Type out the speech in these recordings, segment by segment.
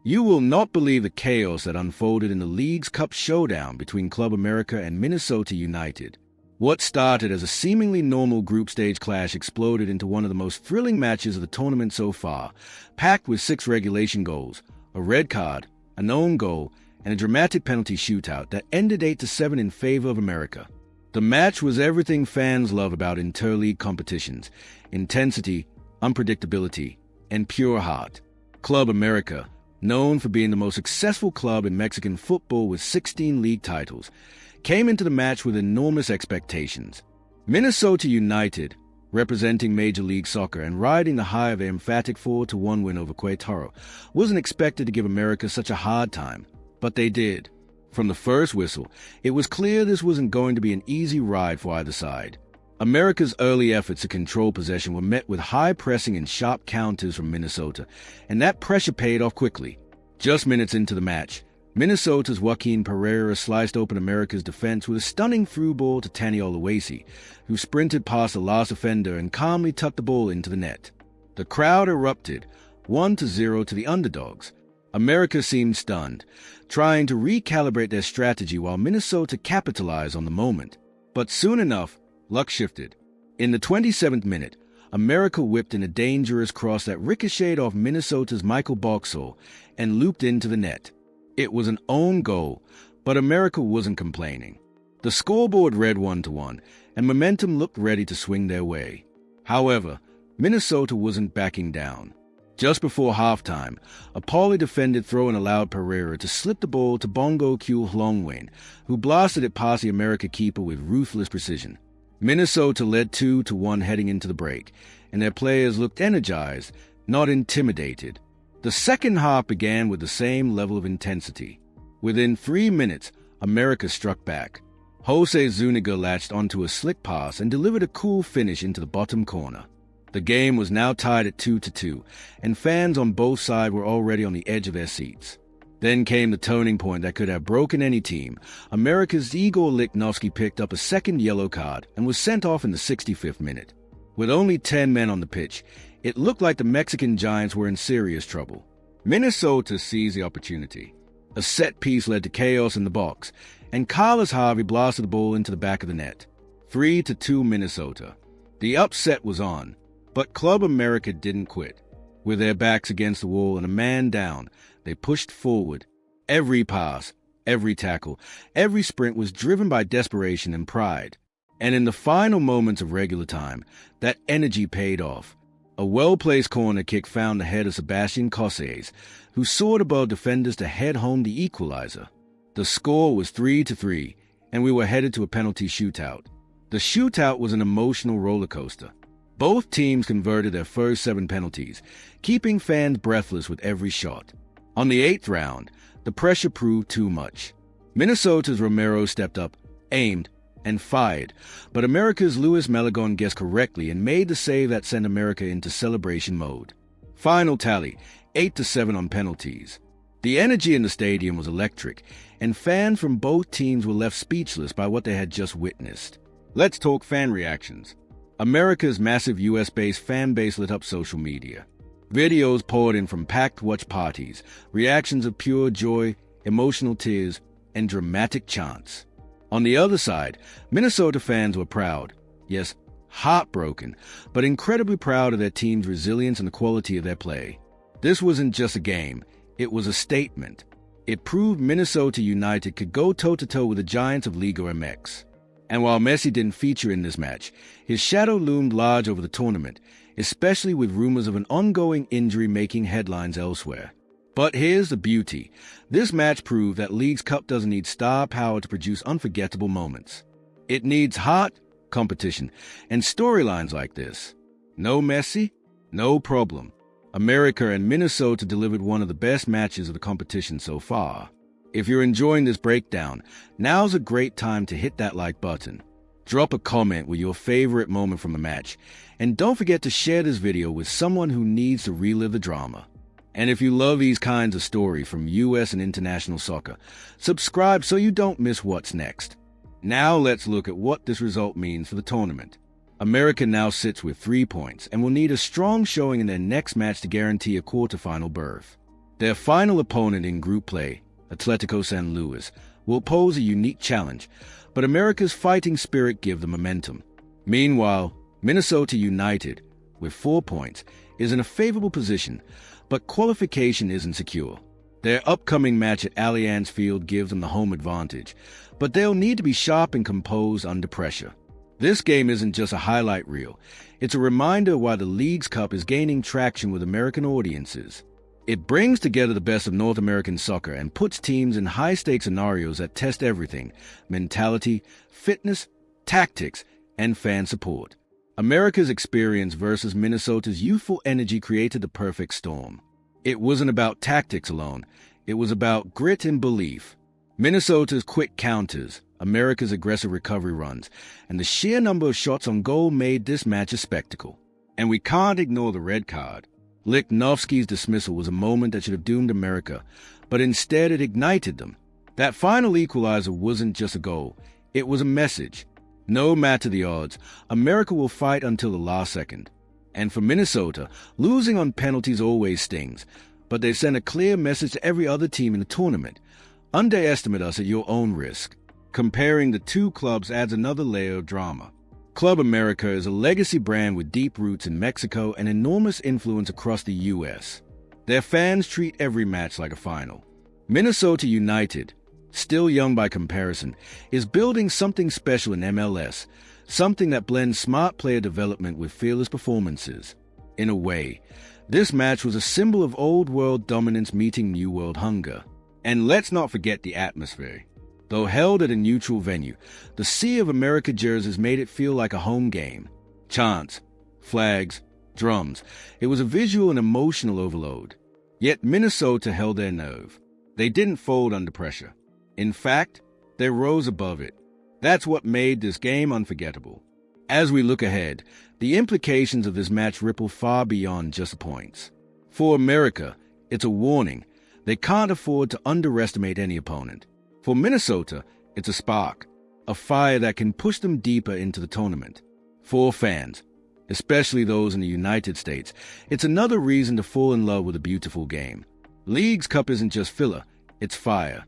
You will not believe the chaos that unfolded in the Leagues Cup showdown between Club América and Minnesota United. What started as a seemingly normal group stage clash exploded into one of the most thrilling matches of the tournament so far, packed with 6 regulation goals, a red card, an own goal, and a dramatic penalty shootout that ended 8-7 in favor of América. The match was everything fans love about interleague competitions: intensity, unpredictability, and pure heart. Club América, known for being the most successful club in Mexican football with 16 league titles, came into the match with enormous expectations. Minnesota United, representing Major League Soccer and riding the high of their emphatic 4-1 win over Querétaro, wasn't expected to give América such a hard time, but they did. From the first whistle, it was clear this wasn't going to be an easy ride for either side. América's early efforts to control possession were met with high pressing and sharp counters from Minnesota, and that pressure paid off quickly. Just minutes into the match, Minnesota's Joaquin Pereira sliced open América's defense with a stunning through ball to Tani Oluwaseyi, who sprinted past the last offender and calmly tucked the ball into the net. The crowd erupted, 1-0 to the underdogs. América seemed stunned, trying to recalibrate their strategy while Minnesota capitalized on the moment. But soon enough, luck shifted. In the 27th minute, América whipped in a dangerous cross that ricocheted off Minnesota's Michael Boxall and looped into the net. It was an own goal, but América wasn't complaining. The scoreboard read 1-1, and momentum looked ready to swing their way. However, Minnesota wasn't backing down. Just before halftime, a poorly defended throw-in allowed Pereira to slip the ball to Bongokuhle Hlongwane, who blasted it past the América keeper with ruthless precision. Minnesota led 2-1 heading into the break, and their players looked energized, not intimidated. The second half began with the same level of intensity. Within 3 minutes, América struck back. Jose Zuniga latched onto a slick pass and delivered a cool finish into the bottom corner. The game was now tied at 2-2, and fans on both sides were already on the edge of their seats. Then came the turning point that could have broken any team. América's Igor Lichnovsky picked up a second yellow card and was sent off in the 65th minute. With only 10 men on the pitch, it looked like the Mexican Giants were in serious trouble. Minnesota seized the opportunity. A set piece led to chaos in the box, and Carlos Harvey blasted the ball into the back of the net. 3-2 Minnesota. The upset was on, but Club América didn't quit. With their backs against the wall and a man down, they pushed forward. Every pass, every tackle, every sprint was driven by desperation and pride. And in the final moments of regular time, that energy paid off. A well-placed corner kick found the head of Sebastian Cáceres, who soared above defenders to head home the equalizer. The score was 3-3, and we were headed to a penalty shootout. The shootout was an emotional roller coaster. Both teams converted their first 7 penalties, keeping fans breathless with every shot. On the 8th round, the pressure proved too much. Minnesota's Romero stepped up, aimed, and fired, but América's Luis Malagón guessed correctly and made the save that sent América into celebration mode. Final tally, 8-7 on penalties. The energy in the stadium was electric, and fans from both teams were left speechless by what they had just witnessed. Let's talk fan reactions. América's massive US-based fan base lit up social media. Videos poured in from packed watch parties, reactions of pure joy, emotional tears, and dramatic chants. On the other side, Minnesota fans were proud, yes, heartbroken, but incredibly proud of their team's resilience and the quality of their play. This wasn't just a game, it was a statement. It proved Minnesota United could go toe-to-toe with the giants of Liga MX. And while Messi didn't feature in this match, his shadow loomed large over the tournament, especially with rumors of an ongoing injury making headlines elsewhere. But here's the beauty. This match proved that Leagues Cup doesn't need star power to produce unforgettable moments. It needs heart, competition, and storylines like this. No Messi? No problem. América and Minnesota delivered one of the best matches of the competition so far. If you're enjoying this breakdown, now's a great time to hit that like button. Drop a comment with your favorite moment from the match, and don't forget to share this video with someone who needs to relive the drama. And if you love these kinds of stories from US and international soccer, subscribe so you don't miss what's next. Now let's look at what this result means for the tournament. América now sits with 3 points and will need a strong showing in their next match to guarantee a quarterfinal berth. Their final opponent in group play, Atlético San Luis, will pose a unique challenge, but America's fighting spirit gives them momentum. Meanwhile, Minnesota United, with 4 points, is in a favorable position, but qualification isn't secure. Their upcoming match at Allianz Field gives them the home advantage, but they'll need to be sharp and composed under pressure. This game isn't just a highlight reel. It's a reminder why the Leagues Cup is gaining traction with American audiences. It brings together the best of North American soccer and puts teams in high-stakes scenarios that test everything: mentality, fitness, tactics, and fan support. America's experience versus Minnesota's youthful energy created the perfect storm. It wasn't about tactics alone. It was about grit and belief. Minnesota's quick counters, America's aggressive recovery runs, and the sheer number of shots on goal made this match a spectacle. And we can't ignore the red card. Lichnovsky's dismissal was a moment that should have doomed America, but instead it ignited them. That final equalizer wasn't just a goal. It was a message. No matter the odds, America will fight until the last second. And for Minnesota, losing on penalties always stings, but they send a clear message to every other team in the tournament: underestimate us at your own risk. Comparing the two clubs adds another layer of drama. Club América is a legacy brand with deep roots in Mexico and enormous influence across the U.S. Their fans treat every match like a final. Minnesota United, still young by comparison, is building something special in MLS, something that blends smart player development with fearless performances. In a way, this match was a symbol of old-world dominance meeting new-world hunger. And let's not forget the atmosphere. Though held at a neutral venue, the Sea of America jerseys made it feel like a home game. Chants, flags, drums. It was a visual and emotional overload. Yet Minnesota held their nerve. They didn't fold under pressure. In fact, they rose above it. That's what made this game unforgettable. As we look ahead, the implications of this match ripple far beyond just the points. For America, it's a warning. They can't afford to underestimate any opponent. For Minnesota, it's a spark, a fire that can push them deeper into the tournament. For fans, especially those in the United States, it's another reason to fall in love with a beautiful game. Leagues Cup isn't just filler, it's fire.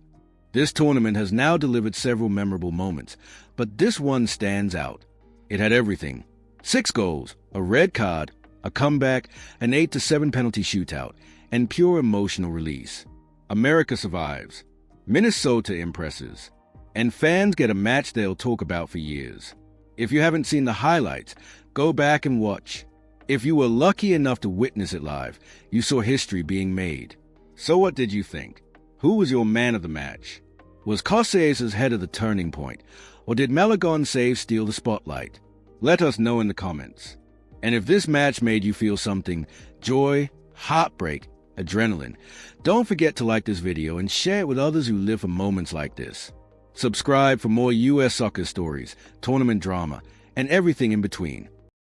This tournament has now delivered several memorable moments, but this one stands out. It had everything: 6 goals, a red card, a comeback, an 8-7 penalty shootout, and pure emotional release. America survives. Minnesota impresses. And fans get a match they'll talk about for years. If you haven't seen the highlights, go back and watch. If you were lucky enough to witness it live, you saw history being made. So what did you think? Who was your man of the match? Was Cáceres' head of the turning point, or did Malagón's save steal the spotlight? Let us know in the comments. And if this match made you feel something: joy, heartbreak, adrenaline, don't forget to like this video and share it with others who live for moments like this. Subscribe for more U.S. soccer stories, tournament drama, and everything in between.